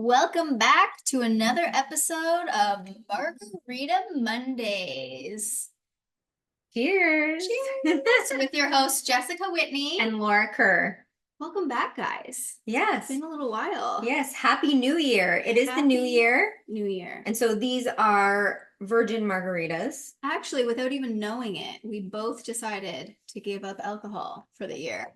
Welcome back to another episode of Margarita Mondays. Cheers. Cheers! With your host, Jessica Whitney. And Laura Kerr. Welcome back, guys. Yes. It's been a little while. Yes. Happy New Year. It is the new year. New Year. And so these are virgin margaritas. Actually, without even knowing it, we both decided to give up alcohol for the year.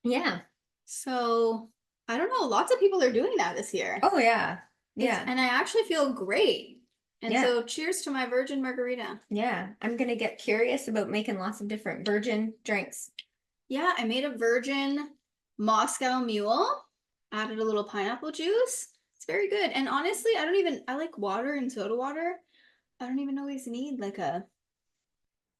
Yeah. So, I don't know, lots of people are doing that this year. Oh, yeah. Yeah. And I actually feel great. And Yeah. so cheers to my virgin margarita. Yeah. I'm going to get curious about making lots of different virgin drinks. Yeah, I made a virgin Moscow Mule, added a little pineapple juice. It's very good. And honestly, I like water and soda water. I don't even always need like a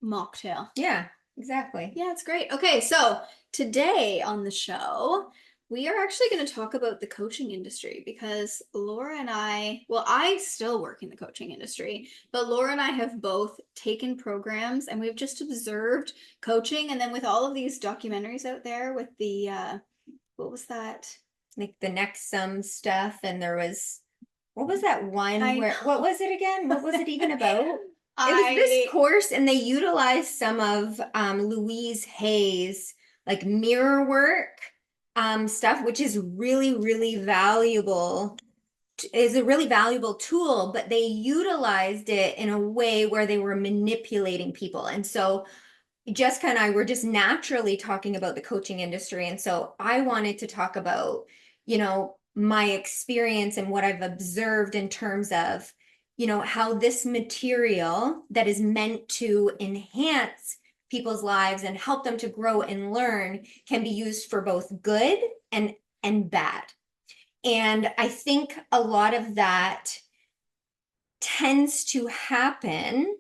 mocktail. Yeah, exactly. Yeah, it's great. Okay, so today on the show, we are actually going to talk about the coaching industry because Laura and I still work in the coaching industry, but Laura and I have both taken programs and we've just observed coaching. And then with all of these documentaries out there with the, what was that? Like the Nexum stuff. And there was, what was that one what was it again? What was it even about? It was this course and they utilized some of Louise Hay's like mirror work stuff, which is really, really valuable, is a really valuable tool, but they utilized it in a way where they were manipulating people. And so Jessica and I were just naturally talking about the coaching industry. And so I wanted to talk about, my experience and what I've observed in terms of, how this material that is meant to enhance people's lives and help them to grow and learn can be used for both good and bad. And I think a lot of that tends to happen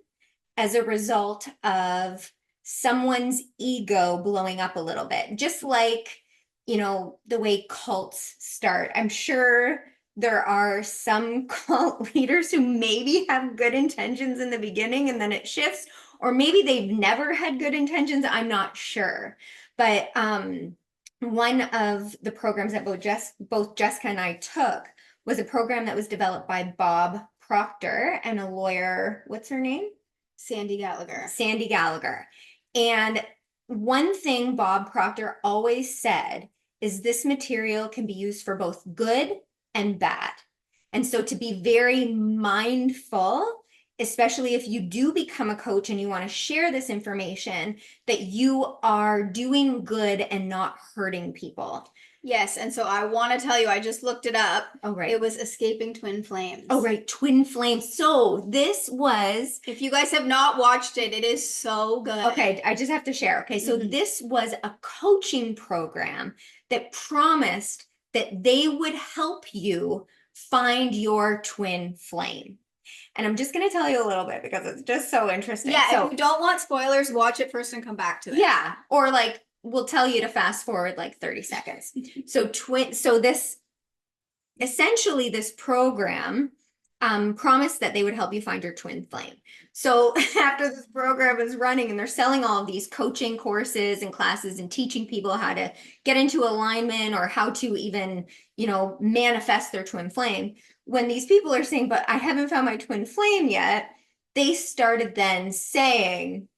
as a result of someone's ego blowing up a little bit, just like, the way cults start. I'm sure there are some cult leaders who maybe have good intentions in the beginning and then it shifts, or maybe they've never had good intentions. I'm not sure. But one of the programs that both Jessica and I took was a program that was developed by Bob Proctor and a lawyer. What's her name? Sandy Gallagher. Sandy Gallagher. And one thing Bob Proctor always said is this material can be used for both good and bad. And so to be very mindful, especially if you do become a coach and you want to share this information, that you are doing good and not hurting people. Yes, and so I want to tell you, I just looked it up. Oh, right. It was Escaping Twin Flames. Oh, right, Twin Flames. So this was... If you guys have not watched it, it is so good. Okay, I just have to share. Okay, so this was a coaching program that promised that they would help you find your twin flame. And I'm just going to tell you a little bit because it's just so interesting. Yeah, so, if you don't want spoilers, watch it first and come back to it. Yeah, or like we'll tell you to fast forward like 30 seconds. So this essentially this program promised that they would help you find your twin flame. So after this program is running and they're selling all of these coaching courses and classes and teaching people how to get into alignment or how to even, manifest their twin flame. When these people are saying, but I haven't found my twin flame yet, they started then saying,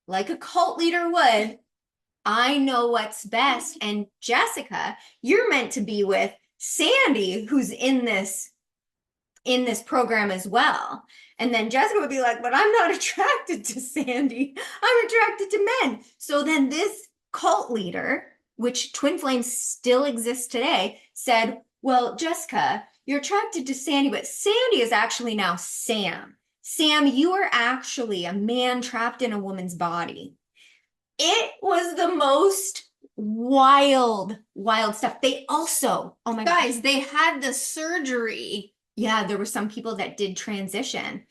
like a cult leader would, I know what's best. And Jessica, you're meant to be with Sandy, who's in this program as well. And then Jessica would be like, but I'm not attracted to Sandy. I'm attracted to men. So then this cult leader, which twin flames still exist today, said, well, Jessica, you're attracted to Sandy, but Sandy is actually now Sam. Sam, you are actually a man trapped in a woman's body. It was the most wild stuff. They also, oh my guys, they had the surgery. Yeah, there were some people that did transition.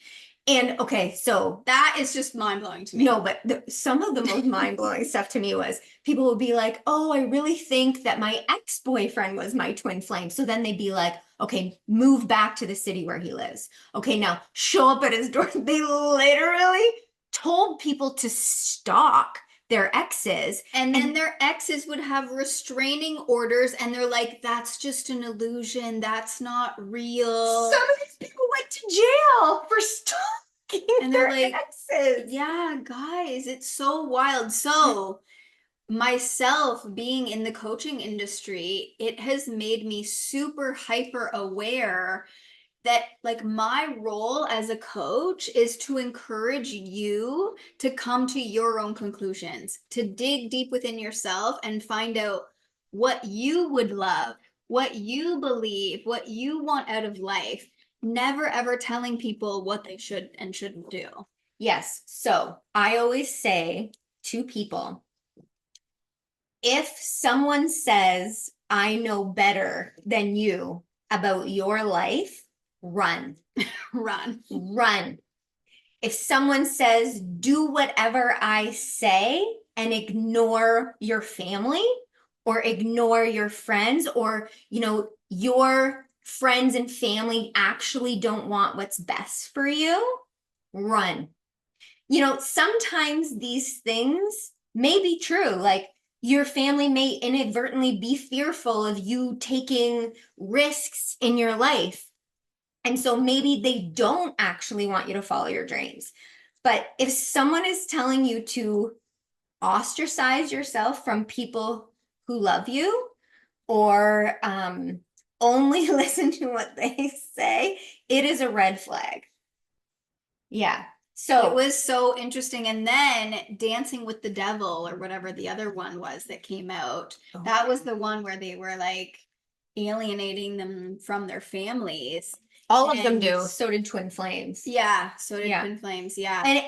And okay, so that is just mind-blowing to me. No, but some of the most mind-blowing stuff to me was people would be like, oh, I really think that my ex-boyfriend was my twin flame. So then they'd be like, okay, move back to the city where he lives. Okay, now show up at his door. They literally told people to stalk their exes. And then their exes would have restraining orders, and they're like, that's just an illusion. That's not real. Some of these people went to jail for stalking and their they're like, exes. yeah, guys, it's so wild. So, myself being in the coaching industry, it has made me super hyper aware that like my role as a coach is to encourage you to come to your own conclusions, to dig deep within yourself and find out what you would love, what you believe, what you want out of life. Never ever telling people what they should and shouldn't do. Yes. So I always say to people, if someone says, I know better than you about your life, run. Run. Run. If someone says, do whatever I say and ignore your family or ignore your friends, or, your friends and family actually don't want what's best for you, run. Sometimes these things may be true. Like, your family may inadvertently be fearful of you taking risks in your life. And so maybe they don't actually want you to follow your dreams. But if someone is telling you to ostracize yourself from people who love you, or only listen to what they say, it is a red flag. Yeah. So it was so interesting. And then Dancing with the Devil, or whatever the other one was that came out, that was the one where they were like alienating them from their families. All of them do. So did Twin Flames. Yeah, so did Twin Flames. Yeah. And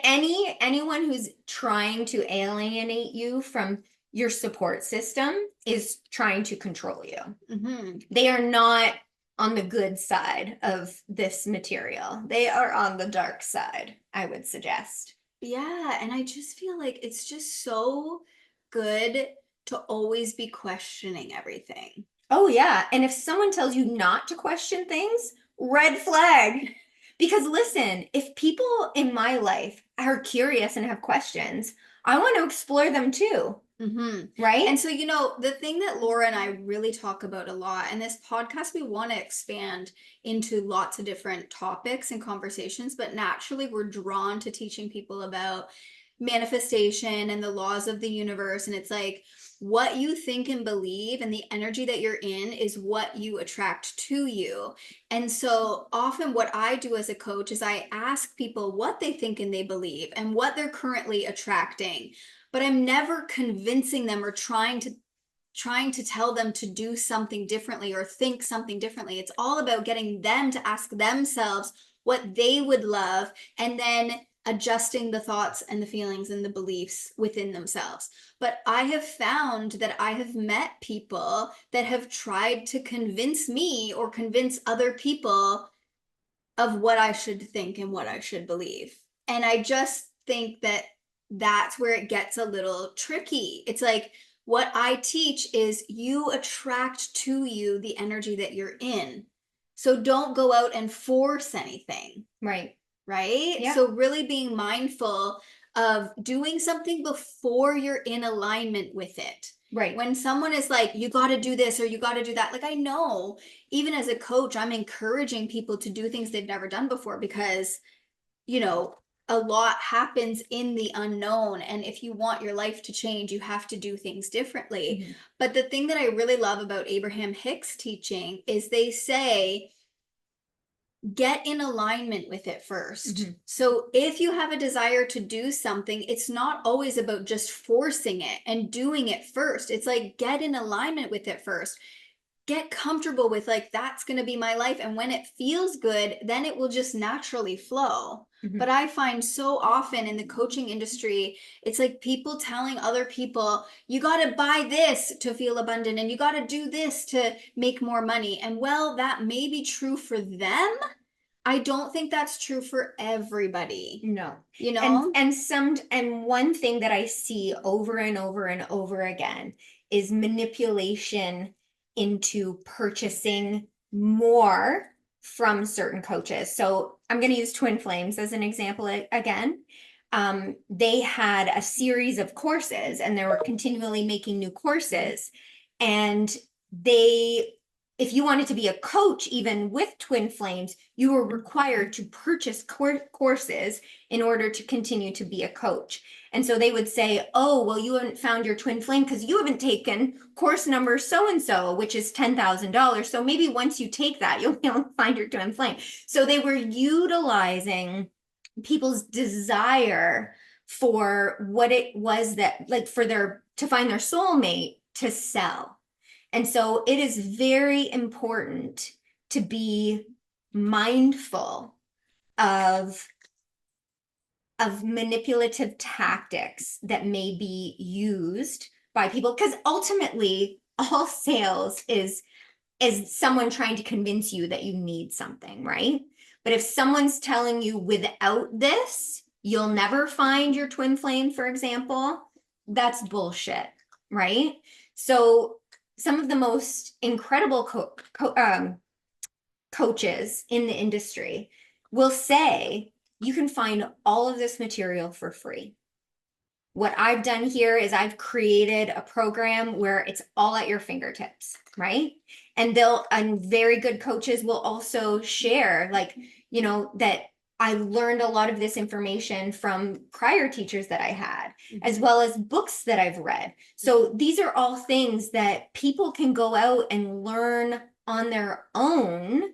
anyone who's trying to alienate you from your support system is trying to control you. Mm-hmm. They are not on the good side of this material. They are on the dark side, I would suggest. Yeah, and I just feel like it's just so good to always be questioning everything. Oh, yeah. And if someone tells you not to question things, red flag. Because listen, if people in my life are curious and have questions, I want to explore them too. Mm-hmm. Right? And so, the thing that Laura and I really talk about a lot, and this podcast, we want to expand into lots of different topics and conversations, but naturally we're drawn to teaching people about manifestation and the laws of the universe. And it's like, what you think and believe and the energy that you're in is what you attract to you. And so often what I do as a coach is I ask people what they think and they believe and what they're currently attracting, but I'm never convincing them or trying to tell them to do something differently or think something differently. It's all about getting them to ask themselves what they would love, and then adjusting the thoughts and the feelings and the beliefs within themselves. But I have found that I have met people that have tried to convince me or convince other people of what I should think and what I should believe. And I just think that that's where it gets a little tricky. It's like, what I teach is you attract to you the energy that you're in. So don't go out and force anything. Right. Right? Yeah. So really being mindful of doing something before you're in alignment with it. Right. When someone is like, you got to do this or you got to do that, like, I know, even as a coach, I'm encouraging people to do things they've never done before, because, a lot happens in the unknown. And if you want your life to change, you have to do things differently. Mm-hmm. But the thing that I really love about Abraham Hicks' teaching is they say, get in alignment with it first. Mm-hmm. So if you have a desire to do something, it's not always about just forcing it and doing it first. It's like, get in alignment with it first. Get comfortable with, like, that's going to be my life. And when it feels good, then it will just naturally flow. Mm-hmm. But I find so often in the coaching industry, it's like people telling other people, you got to buy this to feel abundant, and you got to do this to make more money. And well, that may be true for them. I don't think that's true for everybody. No. And one thing that I see over and over and over again is manipulation into purchasing more from certain coaches. So I'm going to use Twin Flames as an example again. they had a series of courses and they were continually making new courses. And if you wanted to be a coach, even with twin flames, you were required to purchase courses in order to continue to be a coach. And so they would say, oh, well, you haven't found your twin flame because you haven't taken course number so-and-so, which is $10,000. So maybe once you take that, you'll be able to find your twin flame. So they were utilizing people's desire for what it was that, like, to find their soulmate to sell. And so it is very important to be mindful of manipulative tactics that may be used by people, because ultimately all sales is someone trying to convince you that you need something, right? But if someone's telling you without this, you'll never find your twin flame, for example, that's bullshit, right? So some of the most incredible coaches in the industry will say, you can find all of this material for free. What I've done here is I've created a program where it's all at your fingertips, right? And very good coaches will also share, like, that I learned a lot of this information from prior teachers that I had, as well as books that I've read. So these are all things that people can go out and learn on their own.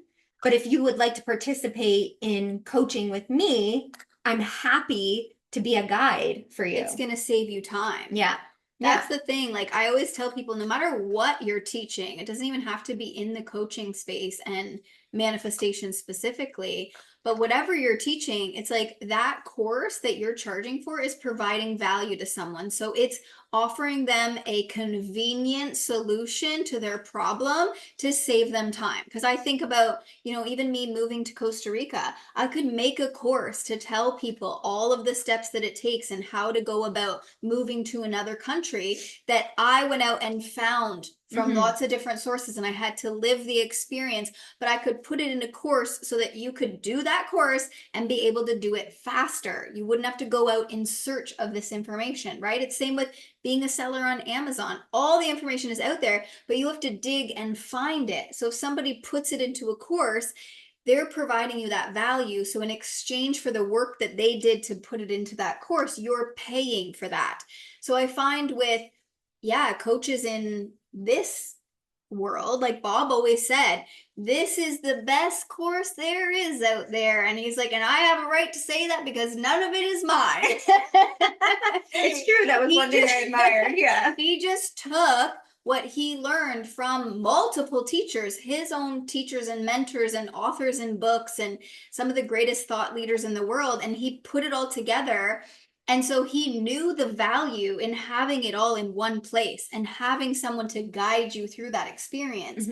But if you would like to participate in coaching with me, I'm happy to be a guide for you. It's going to save you time. Yeah. That's the thing. Like, I always tell people, no matter what you're teaching, it doesn't even have to be in the coaching space and manifestation specifically, but whatever you're teaching, it's like that course that you're charging for is providing value to someone. So it's offering them a convenient solution to their problem to save them time. Because I think about, even me moving to Costa Rica, I could make a course to tell people all of the steps that it takes and how to go about moving to another country that I went out and found from lots of different sources, and I had to live the experience, but I could put it in a course so that you could do that course and be able to do it faster. You wouldn't have to go out in search of this information, right? It's same with being a seller on Amazon. All the information is out there, but you have to dig and find it. So if somebody puts it into a course, they're providing you that value. So in exchange for the work that they did to put it into that course, you're paying for that. So I find with, coaches in this world, like Bob always said, this is the best course there is out there. And he's like, and I have a right to say that because none of it is mine. It's true. That was one thing I admired. Yeah. He just took what he learned from multiple teachers, his own teachers and mentors and authors and books and some of the greatest thought leaders in the world, and he put it all together. And so he knew the value in having it all in one place and having someone to guide you through that experience.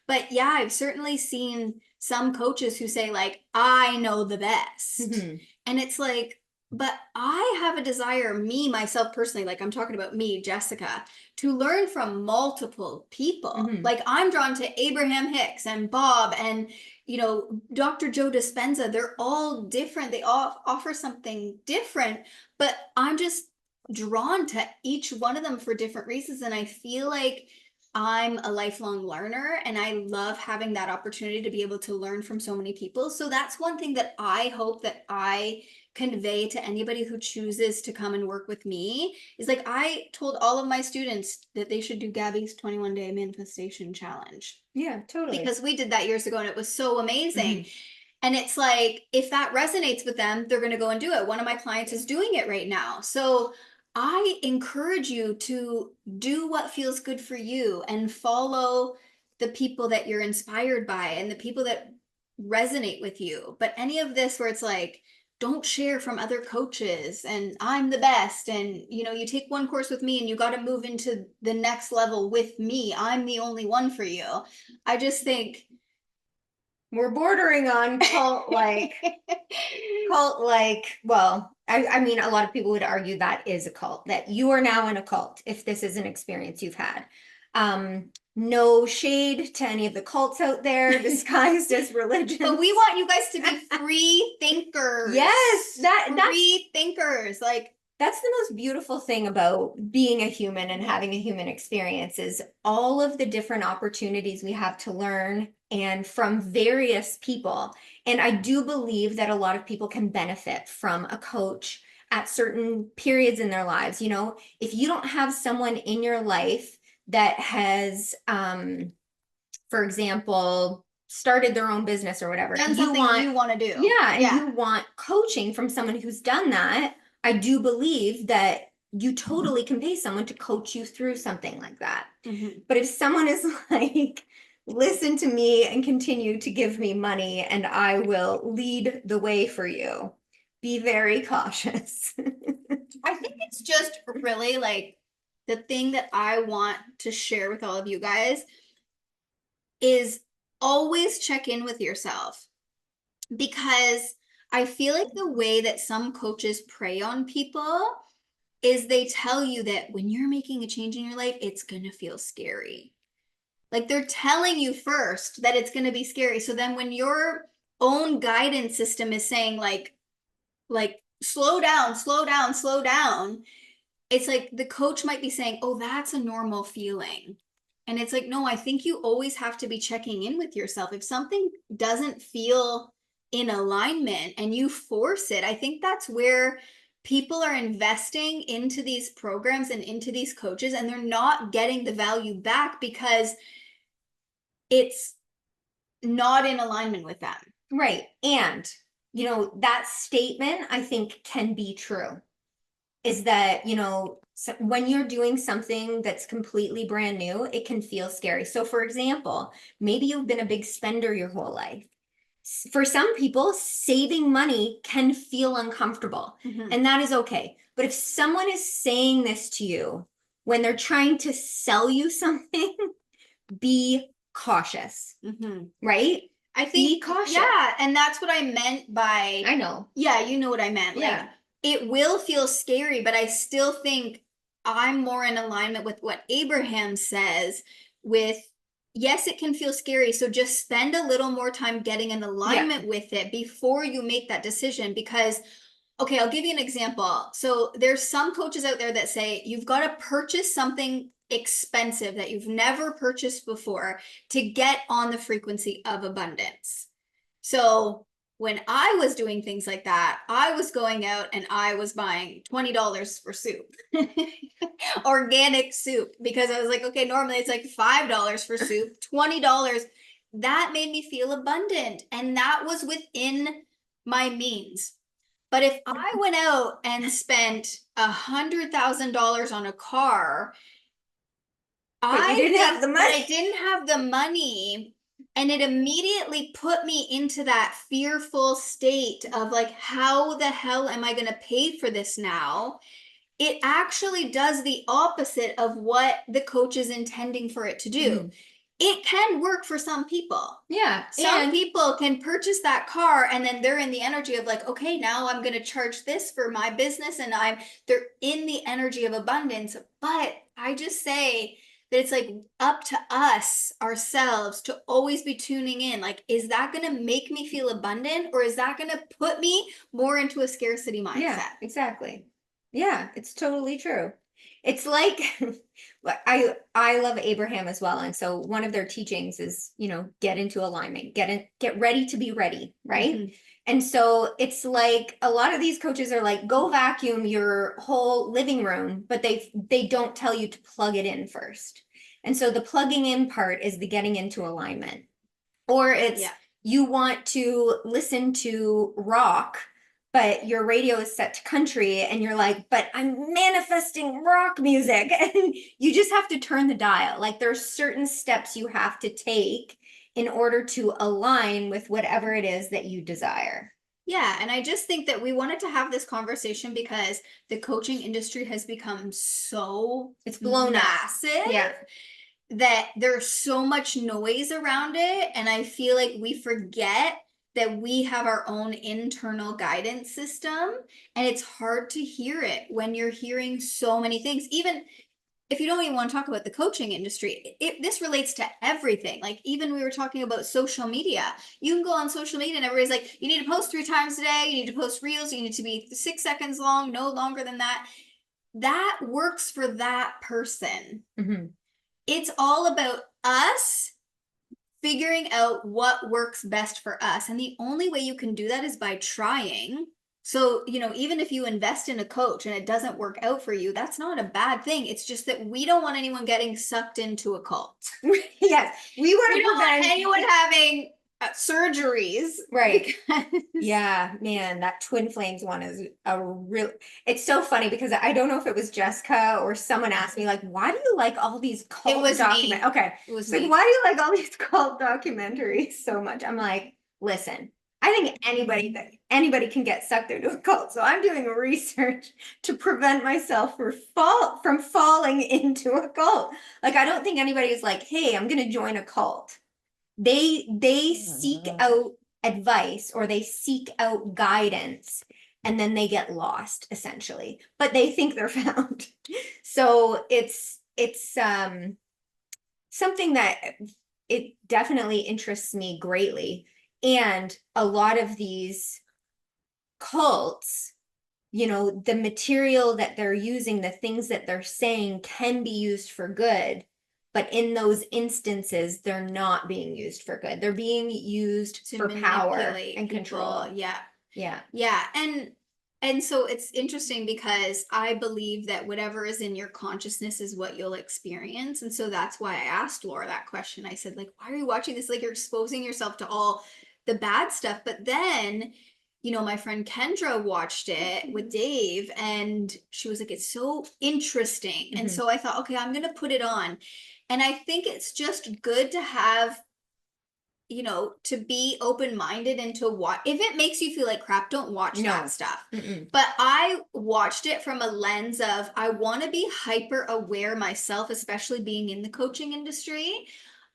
But I've certainly seen some coaches who say, like, I know the best. And it's like, but I have a desire, myself personally, like I'm talking about me, Jessica, to learn from multiple people. Like, I'm drawn to Abraham Hicks and Bob and Dr. Joe Dispenza. They're all different. They all offer something different, but I'm just drawn to each one of them for different reasons. And I feel like I'm a lifelong learner and I love having that opportunity to be able to learn from so many people. So that's one thing that I hope that I convey to anybody who chooses to come and work with me is, like, I told all of my students that they should do Gabby's 21-day manifestation challenge. Yeah, totally. Because we did that years ago and it was so amazing. And it's like, if that resonates with them, they're going to go and do it. One of my clients is doing it right now. So I encourage you to do what feels good for you and follow the people that you're inspired by and the people that resonate with you. But any of this where it's like, don't share from other coaches and I'm the best, and you take one course with me and you got to move into the next level with me, I'm the only one for you. I just think we're bordering on cult like. Well, I mean, a lot of people would argue that is a cult, that you are now in a cult if this is an experience you've had. No shade to any of the cults out there disguised as religions. But we want you guys to be free thinkers. Yes, free thinkers. Like, that's the most beautiful thing about being a human and having a human experience is all of the different opportunities we have to learn and from various people. And I do believe that a lot of people can benefit from a coach at certain periods in their lives. You know, if you don't have someone in your life that has, for example, started their own business or whatever, done something you want to do. Yeah, and you want coaching from someone who's done that, I do believe that you totally can pay someone to coach you through something like that. Mm-hmm. But if someone is like, listen to me and continue to give me money and I will lead the way for you, be very cautious. I think it's just really like the thing that I want to share with all of you guys is always check in with yourself, because I feel like the way that some coaches prey on people is they tell you that when you're making a change in your life, it's going to feel scary. Like they're telling you first that it's going to be scary. So then when your own guidance system is saying like slow down, slow down, slow down, it's like the coach might be saying, "Oh, that's a normal feeling." And it's like, "No, I think you always have to be checking in with yourself. If something doesn't feel in alignment and you force it, I think that's where people are investing into these programs and into these coaches and they're not getting the value back because it's not in alignment with them." Right. And, you know, that statement I think can be true. Is that, you know, when you're doing something that's completely brand new, it can feel scary. So, for example, maybe you've been a big spender your whole life. For some people, saving money can feel uncomfortable, and that is okay. But if someone is saying this to you when they're trying to sell you something, be cautious, right? I think, be cautious. Yeah, and that's what I meant by, I know. Yeah, you know what I meant. Yeah. Like, it will feel scary, but I still think I'm more in alignment with what Abraham says with, yes, it can feel scary. So just spend a little more time getting in alignment with it before you make that decision. Because, okay, I'll give you an example. So there's some coaches out there that say you've got to purchase something expensive that you've never purchased before to get on the frequency of abundance. So when I was doing things like that, I was going out and I was buying $20 for soup, organic soup, because I was like, okay, normally it's like $5 for soup, $20. That made me feel abundant. And that was within my means. But if I went out and spent $100,000 on a car, But you didn't have the money. I didn't have the money, and it immediately put me into that fearful state of like, how the hell am I going to pay for this now? It actually does the opposite of what the coach is intending for it to do. It can work for some people. Yeah. Some people can purchase that car and then they're in the energy of like, okay, now I'm going to charge this for my business, and they're in the energy of abundance. But I just say that it's like up to us ourselves to always be tuning in. Like, is that going to make me feel abundant, or is that going to put me more into a scarcity mindset? Yeah, exactly. Yeah, it's totally true. It's like I love Abraham as well, and so one of their teachings is, you know, get into alignment, get ready to be ready, right? And so it's like a lot of these coaches are like, go vacuum your whole living room, but they don't tell you to plug it in first. And so the plugging in part is the getting into alignment. Or it's you want to listen to rock, but your radio is set to country and you're like, but I'm manifesting rock music. And you just have to turn the dial. Like there's certain steps you have to take in order to align with whatever it is that you desire. Yeah, and I just think that we wanted to have this conversation because the coaching industry has become it's blown massive. Yeah. That there's so much noise around it, and I feel like we forget that we have our own internal guidance system, and it's hard to hear it when you're hearing so many things. Even if you don't even want to talk about the coaching industry, this relates to everything. Like even we were talking about social media. You can go on social media and everybody's like, you need to post 3 times a day. You need to post reels. You need to be 6 seconds long, no longer than that. That works for that person. Mm-hmm. It's all about us figuring out what works best for us. And the only way you can do that is by trying. So, even if you invest in a coach and it doesn't work out for you, that's not a bad thing. It's just that we don't want anyone getting sucked into a cult. Yes, we want to prevent anyone having surgeries. Right. Yeah, man, that Twin Flames one is a real, it's so funny because I don't know if it was Jessica or someone asked me, like, why do you like all these cult documentaries? Okay. It was like, me. why do you like all these cult documentaries so much? I'm like, listen, I think anybody can get sucked into a cult. So I'm doing research to prevent myself from falling into a cult. Like, I don't think anybody is like, hey, I'm gonna join a cult. They seek out advice or they seek out guidance and then they get lost essentially, but they think they're found. So it's something that it definitely interests me greatly. And a lot of these cults, the material that they're using, the things that they're saying can be used for good. But in those instances, they're not being used for good. They're being used for power and control. Yeah. Yeah. Yeah. And so it's interesting because I believe that whatever is in your consciousness is what you'll experience. And so that's why I asked Laura that question. I said, like, why are you watching this? Like, you're exposing yourself to all the bad stuff. But then, my friend Kendra watched it with Dave and she was like, it's so interesting. And so I thought, okay, I'm going to put it on. And I think it's just good to have, to be open-minded and to watch. If it makes you feel like crap, don't watch that stuff. But I watched it from a lens of, I want to be hyper aware myself, especially being in the coaching industry,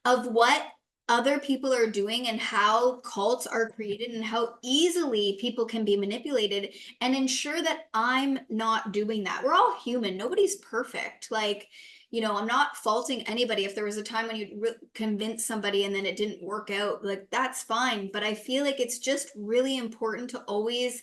of what other people are doing and how cults are created and how easily people can be manipulated, and ensure that I'm not doing that. We're all human. Nobody's perfect. Like, I'm not faulting anybody. If there was a time when you convinced somebody and then it didn't work out, like that's fine. But I feel like it's just really important to always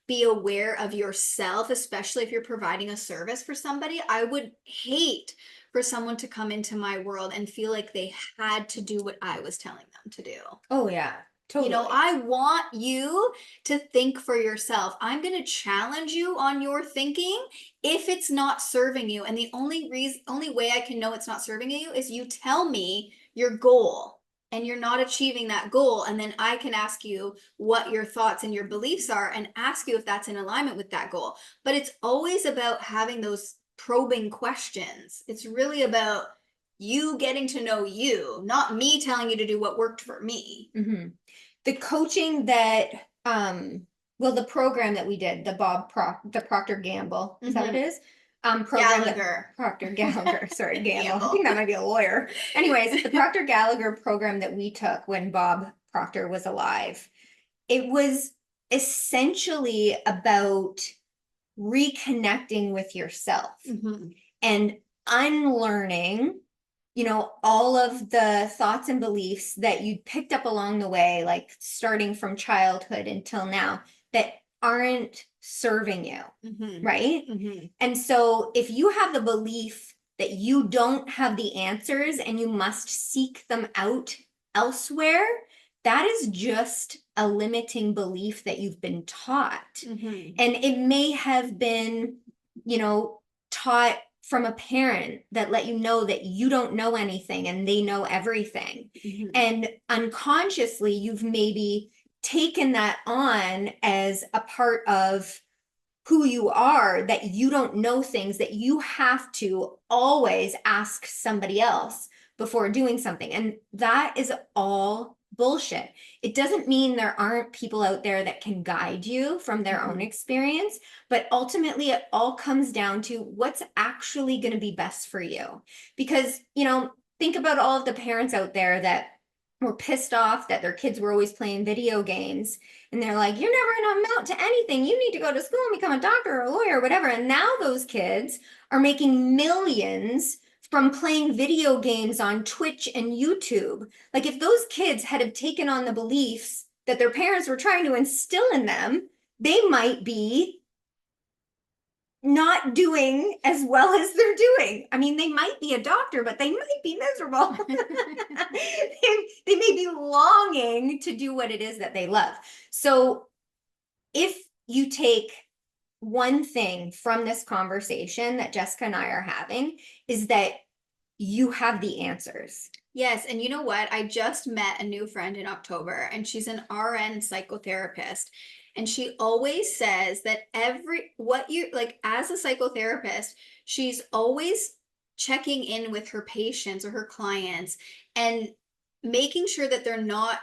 be aware of yourself, especially if you're providing a service for somebody. I would hate for someone to come into my world and feel like they had to do what I was telling them to do. Oh, yeah. Totally. I want you to think for yourself. I'm going to challenge you on your thinking if it's not serving you. And the only way I can know it's not serving you is you tell me your goal and you're not achieving that goal. And then I can ask you what your thoughts and your beliefs are and ask you if that's in alignment with that goal. But it's always about having those probing questions. It's really about you getting to know you, not me telling you to do what worked for me. Mm-hmm. The coaching that, the program that we did, the Procter Gamble, is that what it is? Program Procter Gallagher, sorry, Gamble. I think that might be a lawyer. Anyways, the Procter Gallagher program that we took when Bob Proctor was alive, it was essentially about reconnecting with yourself and unlearning all of the thoughts and beliefs that you picked up along the way, like starting from childhood until now, that aren't serving you, right? And so if you have the belief that you don't have the answers and you must seek them out elsewhere, that is just a limiting belief that you've been taught. And it may have been, taught from a parent that let you know that you don't know anything and they know everything. And unconsciously, you've maybe taken that on as a part of who you are, that you don't know things, that you have to always ask somebody else before doing something. And that is all bullshit. It doesn't mean there aren't people out there that can guide you from their own experience, but ultimately it all comes down to what's actually going to be best for you. Because, think about all of the parents out there that were pissed off that their kids were always playing video games. And they're like, you're never going to amount to anything. You need to go to school and become a doctor or a lawyer or whatever. And now those kids are making millions from playing video games on Twitch and YouTube. Like if those kids had have taken on the beliefs that their parents were trying to instill in them, they might be not doing as well as they're doing. I mean, they might be a doctor, but they might be miserable. They may be longing to do what it is that they love. So if you take one thing from this conversation that Jessica and I are having, is that you have the answers. Yes, and you know what? I just met a new friend in October, and she's an RN psychotherapist. And she always says that what you like as a psychotherapist, she's always checking in with her patients or her clients and making sure that they're not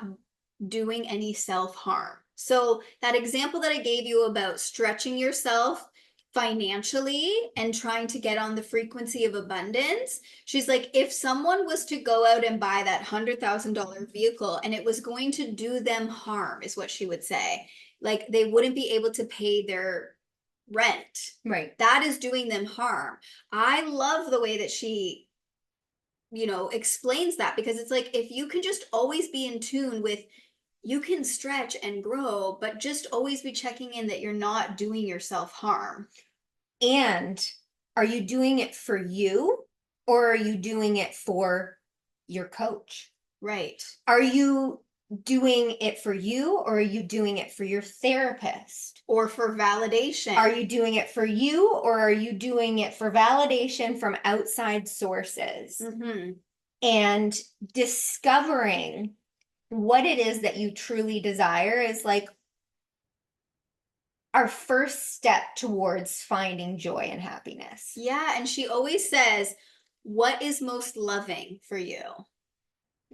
doing any self-harm. So that example that I gave you about stretching yourself financially and trying to get on the frequency of abundance, she's like, if someone was to go out and buy that $100,000 vehicle and it was going to do them harm, is what she would say. Like they wouldn't be able to pay their rent. Right. That is doing them harm. I love the way that she explains that, because it's like, if you can just always be in tune with, you can stretch and grow, but just always be checking in that you're not doing yourself harm. And are you doing it for you, or are you doing it for your coach? Right. Are you doing it for you, or are you doing it for your therapist? Or for validation? Are you doing it for you, or are you doing it for validation from outside sources? Mm-hmm. And discovering what it is that you truly desire is like our first step towards finding joy and happiness. Yeah, and she always says, what is most loving for you?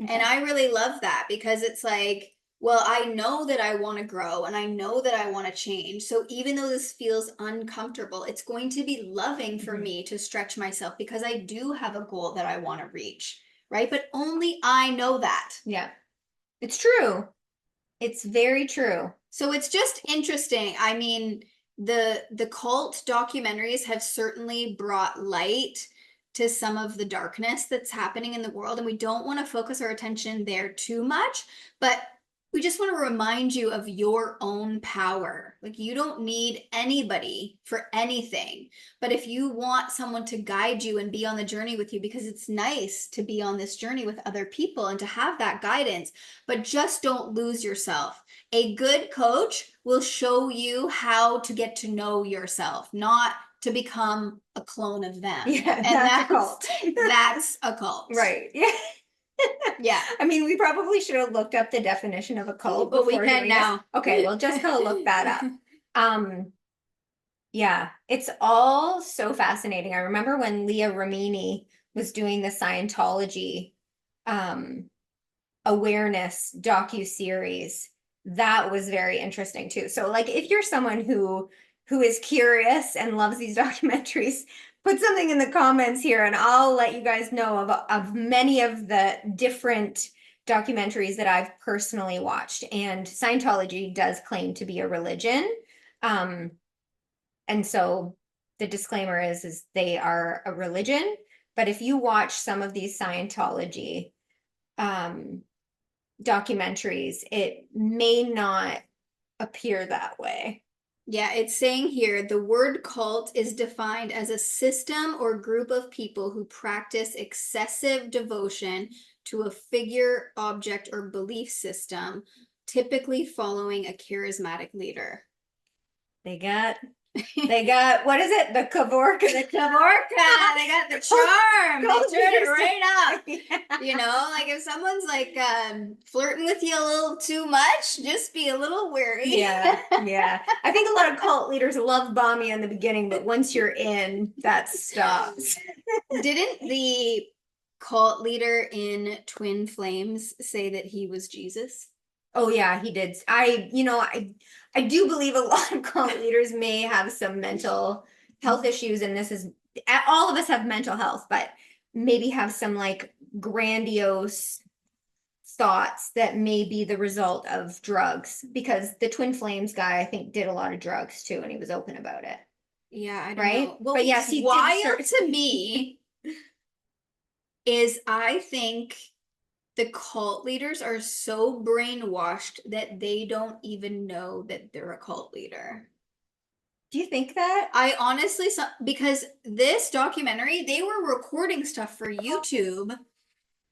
Okay. And I really love that, because it's like, well, I know that I want to grow and I know that I want to change. So even though this feels uncomfortable, it's going to be loving for me to stretch myself, because I do have a goal that I want to reach, right? But only I know that. Yeah, it's true. It's very true. So it's just interesting. I mean, the cult documentaries have certainly brought light to some of the darkness that's happening in the world, and we don't want to focus our attention there too much, but we just want to remind you of your own power. Like, you don't need anybody for anything, but if you want someone to guide you and be on the journey with you, because it's nice to be on this journey with other people and to have that guidance, but just don't lose yourself. A good coach will show you how to get to know yourself, not to become a clone of them. Yeah, and that's a cult. That's a cult. Right. Yeah. Yeah. I mean, we probably should have looked up the definition of a cult. But we can now. Okay, well, just go look that up. Yeah, it's all so fascinating. I remember when Leah Remini was doing the Scientology awareness docu-series. That was very interesting too. So like, if you're someone who is curious and loves these documentaries, put something in the comments here and I'll let you guys know of many of the different documentaries that I've personally watched. And Scientology does claim to be a religion. And so the disclaimer is they are a religion. But if you watch some of these Scientology documentaries, it may not appear that way. Yeah, it's saying here, the word cult is defined as a system or group of people who practice excessive devotion to a figure, object, or belief system, typically following a charismatic leader. They got, what is it? The Kavorka. The Kavorka. They got the charm. They turned it right up. Yeah. You know, like if someone's like flirting with you a little too much, just be a little wary. Yeah, yeah. I think a lot of cult leaders love bomb you in the beginning, but once you're in, that stops. Didn't the cult leader in Twin Flames say that he was Jesus? Oh yeah, he did. I do believe a lot of cult leaders may have some mental health issues, and this is, all of us have mental health, but maybe have some like grandiose thoughts that may be the result of drugs, because the Twin Flames guy, I think, did a lot of drugs too, and he was open about it. Yeah, I don't Right? know. Well, But yes, what's he wild did. to me is I think the cult leaders are so brainwashed that they don't even know that they're a cult leader. Do you think that? I honestly, because this documentary, they were recording stuff for YouTube,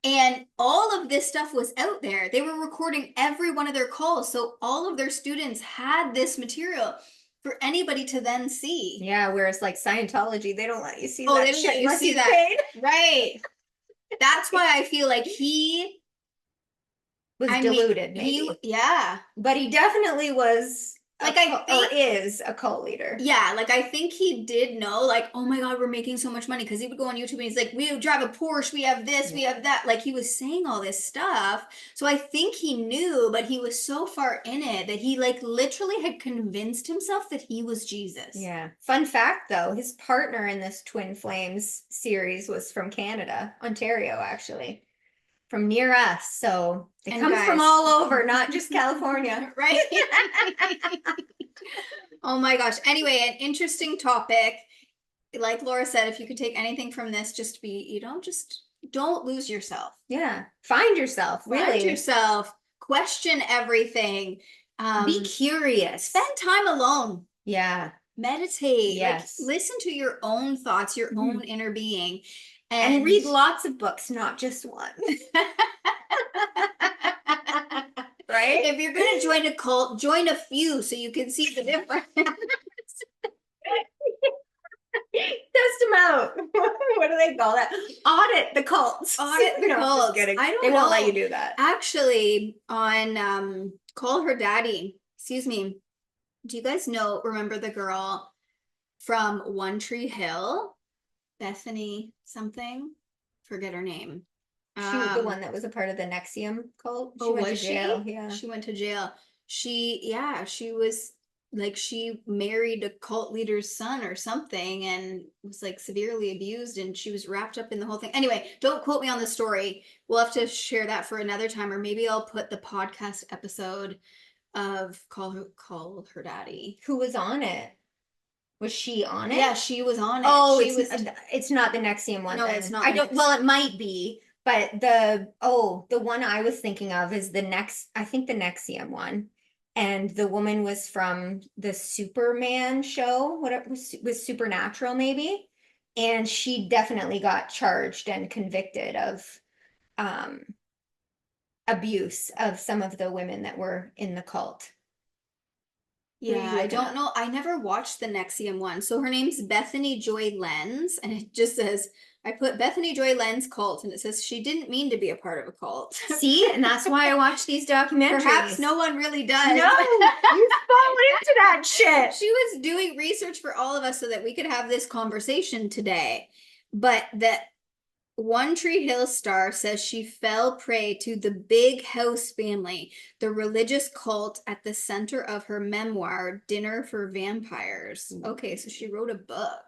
and all of this stuff was out there. They were recording every one of their calls. So all of their students had this material for anybody to then see. Yeah, whereas like Scientology, they don't let you see Oh, that they don't shit let you unless see you that. paid. Right. That's why I feel like he Was deluded, maybe. Yeah. But he definitely was Like I think is a cult leader. Yeah, like I think he did know, like, oh my God, we're making so much money. Because he would go on YouTube and he's like, we drive a Porsche, we have this, we have that. Like he was saying all this stuff. So I think he knew, but he was so far in it that he like literally had convinced himself that he was Jesus. Yeah. Fun fact though, his partner in this Twin Flames series was from Canada, Ontario, actually. From near us. So they come from all over, not just California. Right? Oh my gosh. Anyway, an interesting topic. Like Laura said, if you could take anything from this, just don't lose yourself. Yeah. Find yourself, really. Find yourself. Question everything. Be curious. Spend time alone. Yeah. Meditate. Yes. Like, listen to your own thoughts, your own inner being. And read lots of books, not just one. Right? If you're going to join a cult, join a few so you can see the difference. Test them out. What do they call that? Audit the cults. Audit the cults. I don't they won't let you do that. Actually, on Call Her Daddy, excuse me, do you guys remember the girl from One Tree Hill? Bethany something? Forget her name. She the one that was a part of the NXIVM cult. She went to jail. Yeah. She went to jail. She was like, she married a cult leader's son or something and was like severely abused, and she was wrapped up in the whole thing. Anyway, don't quote me on the story. We'll have to share that for another time, or maybe I'll put the podcast episode of Call Her Daddy. Who was on it? Was she on it? Yeah, she was on it. Oh, it's not the NXIVM one. No, then. it's not. Well, it might be, but the one I was thinking of is the NXIVM one. And the woman was from the Superman show, what it was Supernatural maybe. And she definitely got charged and convicted of abuse of some of the women that were in the cult. Yeah, I don't know. I never watched the NXIVM one. So her name's Bethany Joy Lenz, and it just says, I put Bethany Joy Lenz cult, and it says she didn't mean to be a part of a cult. See, and that's why I watch these documentaries. Perhaps no one really does. No, you fall into that shit. She was doing research for all of us so that we could have this conversation today. But that One Tree Hill star says she fell prey to the Big House family, the religious cult at the center of her memoir, Dinner for Vampires. Okay, so she wrote a book.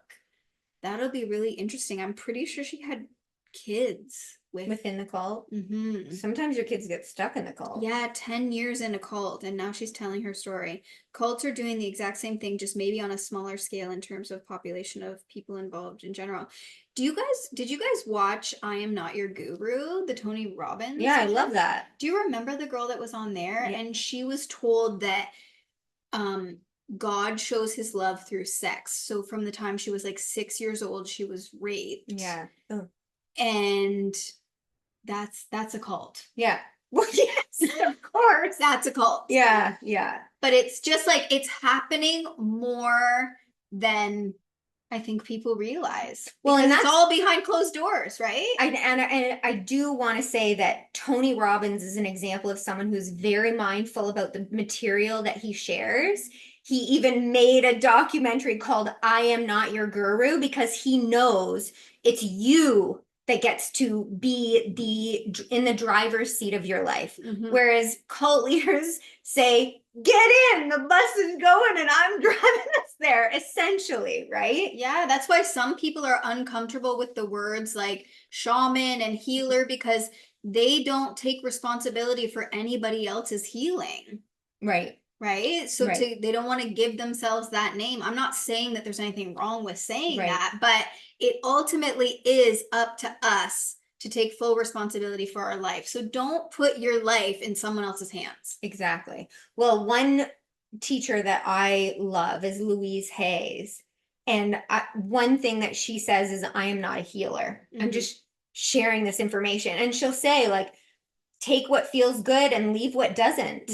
That'll be really interesting. I'm pretty sure she had kids within the cult. Mm-hmm. Sometimes your kids get stuck in the cult. Yeah, 10 years in a cult, and now she's telling her story. Cults are doing the exact same thing, just maybe on a smaller scale in terms of population of people involved in general. Did you guys watch I Am Not Your Guru, the Tony Robbins? Yeah, I love that. Do you remember the girl that was on there? Yeah. And she was told that God shows his love through sex. So from the time she was like 6 years old, she was raped. Yeah. Oh. And that's a cult. Yeah. Well, yes, of course. That's a cult. Yeah, yeah. But it's just like, it's happening more than I think people realize. Well, and that's all behind closed doors, right? And I do want to say that Tony Robbins is an example of someone who's very mindful about the material that he shares. He even made a documentary called I Am Not Your Guru, because he knows it's you that gets to be in the driver's seat of your life. Mm-hmm. Whereas cult leaders say, get in, the bus is going and I'm driving us there, essentially, right? Yeah, that's why some people are uncomfortable with the words like shaman and healer, because they don't take responsibility for anybody else's healing. Right. Right. So they don't want to give themselves that name. I'm not saying that there's anything wrong with saying that, but it ultimately is up to us to take full responsibility for our life. So don't put your life in someone else's hands. Exactly. Well, one teacher that I love is Louise Hayes. And one thing that she says is, I am not a healer. I'm just sharing this information. And she'll say, like, take what feels good and leave what doesn't.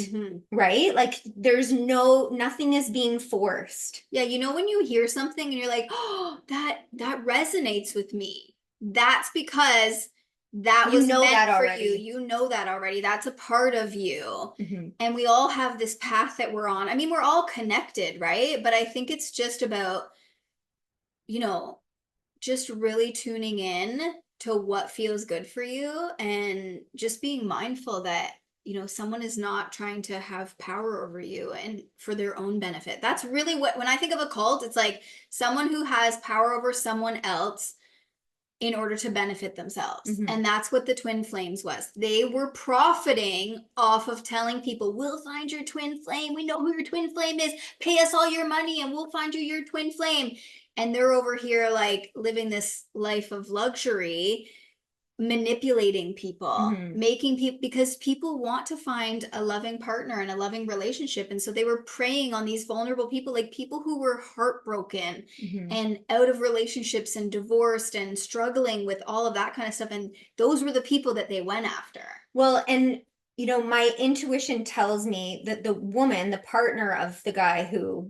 Right? Like, there's nothing is being forced. Yeah. You know, when you hear something and you're like, oh, that resonates with me. That's because that was meant for you. You know that already. That's a part of you. And we all have this path that we're on. I mean, we're all connected, right? But I think it's just about, you know, just really tuning in to what feels good for you and just being mindful that, you know, someone is not trying to have power over you and for their own benefit. That's really what, when I think of a cult, it's like someone who has power over someone else in order to benefit themselves. And that's what the twin flames was. They were profiting off of telling people, we'll find your twin flame. We know who your twin flame is. Pay us all your money and we'll find you your twin flame. And they're over here like living this life of luxury, manipulating people, making people, because people want to find a loving partner and a loving relationship. And so they were preying on these vulnerable people, like people who were heartbroken and out of relationships and divorced and struggling with all of that kind of stuff. And those were the people that they went after. Well, and you know, my intuition tells me that the woman, the partner of the guy who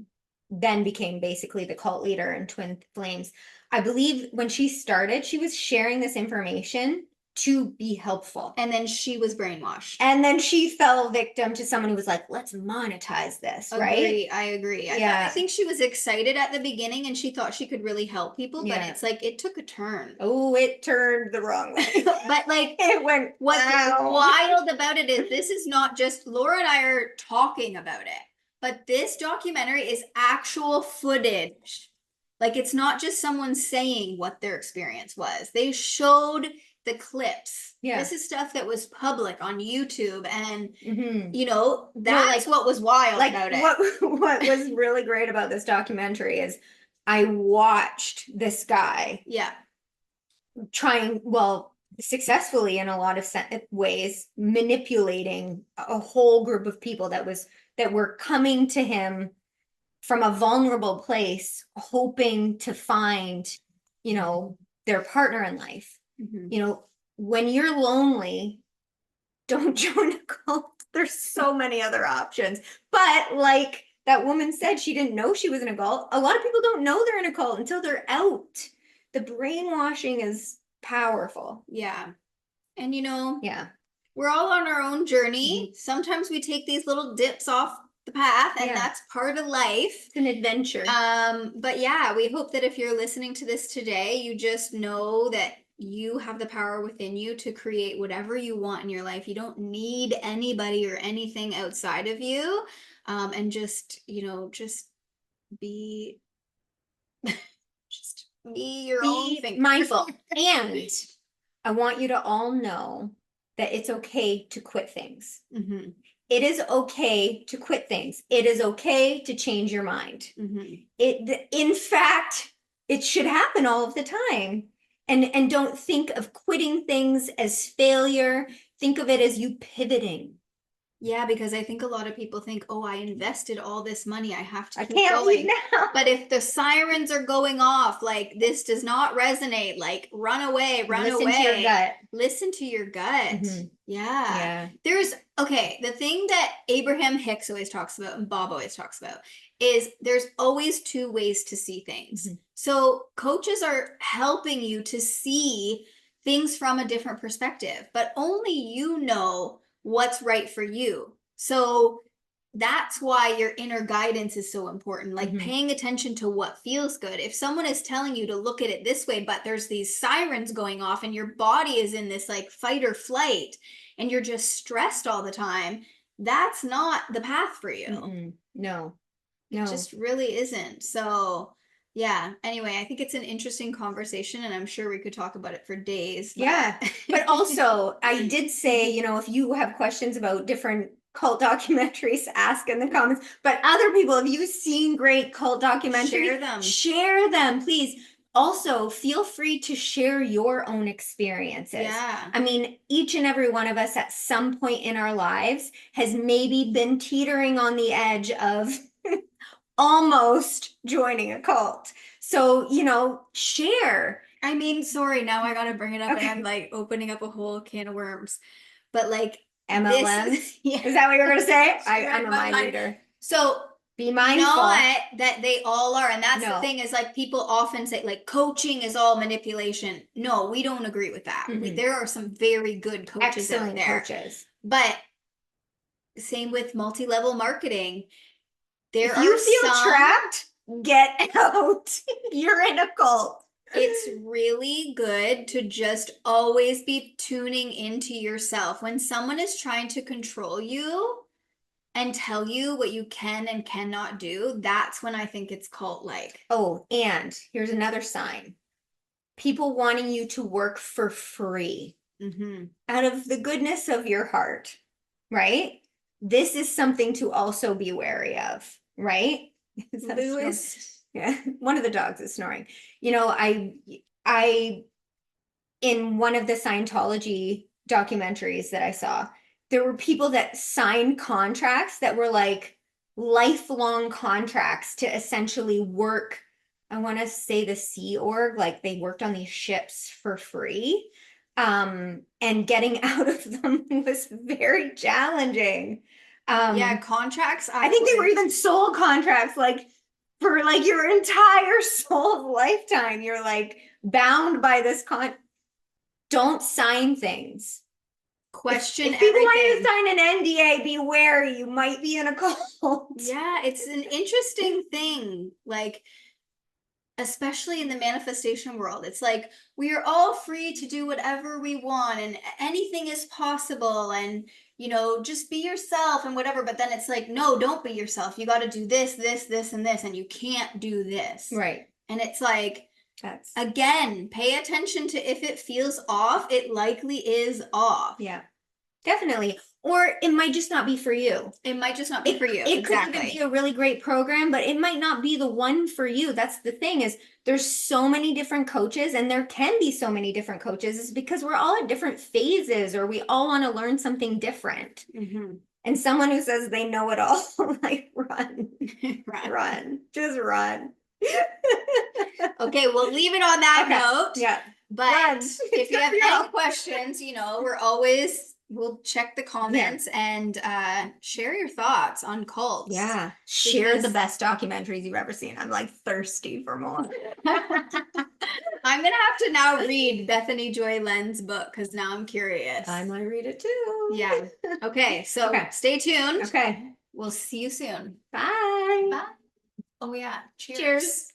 then became basically the cult leader in Twin Flames, I believe when she started, she was sharing this information to be helpful. And then she was brainwashed. And then she fell victim to someone who was like, let's monetize this, right? I agree. Yeah. I think she was excited at the beginning and she thought she could really help people, but it's like it took a turn. Oh, it turned the wrong way. But like it went what's wild about it is this is not just Laura and I are talking about it, but this documentary is actual footage. Like it's not just someone saying what their experience was. They showed the clips. Yeah. This is stuff that was public on YouTube and you know, that's what was wild about it. What was really great about this documentary is I watched this guy trying, well, successfully in a lot of ways, manipulating a whole group of people that were coming to him from a vulnerable place, hoping to find, you know, their partner in life. You know, when you're lonely, don't join a cult. There's so many other options. But like that woman said, she didn't know she was in a cult. A lot of people don't know they're in a cult until they're out. The brainwashing is powerful. Yeah. And you know, we're all on our own journey. Sometimes we take these little dips off the path and that's part of life. It's an adventure. But yeah, we hope that if you're listening to this today, you just know that you have the power within you to create whatever you want in your life. You don't need anybody or anything outside of you. And just, you know, just be your own thing. Mindful. And I want you to all know that it's okay to quit things. It is okay to quit things. It is okay to change your mind. In fact, it should happen all of the time. And don't think of quitting things as failure. Think of it as you pivoting. Yeah, because I think a lot of people think, oh, I invested all this money. I have to keep going. Leave now. But if the sirens are going off, like this does not resonate, like run away, run away. Listen to your gut. Listen to your gut. Yeah. There's, okay, the thing that Abraham Hicks always talks about and Bob always talks about is there's always two ways to see things. So coaches are helping you to see things from a different perspective, but only you know what's right for you. So that's why your inner guidance is so important, like paying attention to what feels good. If someone is telling you to look at it this way, but there's these sirens going off and your body is in this like fight or flight and you're just stressed all the time, that's not the path for you. No. It just really isn't. So Yeah. Anyway, I think it's an interesting conversation, and I'm sure we could talk about it for days. Yeah. But also, I did say, if you have questions about different cult documentaries, ask in the comments. But other people, if you've seen great cult documentaries, share them, please. Also, feel free to share your own experiences. Yeah. I mean, each and every one of us at some point in our lives has maybe been teetering on the edge of almost joining a cult. So, share. I mean, sorry, now I gotta bring it up, and I'm like opening up a whole can of worms. But like MLMs? Yeah. Is that what you're gonna say? I'm a mind reader. So be mindful. Not that they all are, and that's the thing is like people often say like coaching is all manipulation. No, we don't agree with that. There are some very good coaches out there. Coaches. But same with multi-level marketing. If you feel trapped, get out. You're in a cult. It's really good to just always be tuning into yourself. When someone is trying to control you and tell you what you can and cannot do, that's when I think it's cult-like. Oh, and here's another sign. People wanting you to work for free out of the goodness of your heart, right? This is something to also be wary of, right? Lewis. Yeah, one of the dogs is snoring. I in one of the Scientology documentaries that I saw, there were people that signed contracts that were like lifelong contracts to essentially work. I want to say the Sea Org, like they worked on these ships for free. And getting out of them was very challenging. Yeah, contracts. I think they were even soul contracts, like for like your entire soul lifetime. You're like bound by this Don't sign things. Question if people want you to sign an NDA, be wary. You might be in a cult. Yeah, it's an interesting thing. Like, especially in the manifestation world, it's like we are all free to do whatever we want and anything is possible, and just be yourself and whatever. But then it's like, no, don't be yourself. You got to do this, this, this, and this, and you can't do this. Right. And it's like, again, pay attention to if it feels off, it likely is off. Yeah, definitely. Or it might just not be for you. It might just not be for you. It could even be a really great program, but it might not be the one for you. That's the thing, is there's so many different coaches, and there can be so many different coaches. Is because we're all at different phases, or we all want to learn something different. And someone who says they know it all, like run. Run. Just run. Okay, we'll leave it on that note. Yeah. But if you have any questions, we'll check the comments and share your thoughts on cults. Yeah. Share the best documentaries you've ever seen. I'm like thirsty for more. I'm going to have to now read Bethany Joy Len's book because now I'm curious. I might read it too. Yeah. Okay, so stay tuned. Okay. We'll see you soon. Bye. Bye. Oh, yeah. Cheers. Cheers.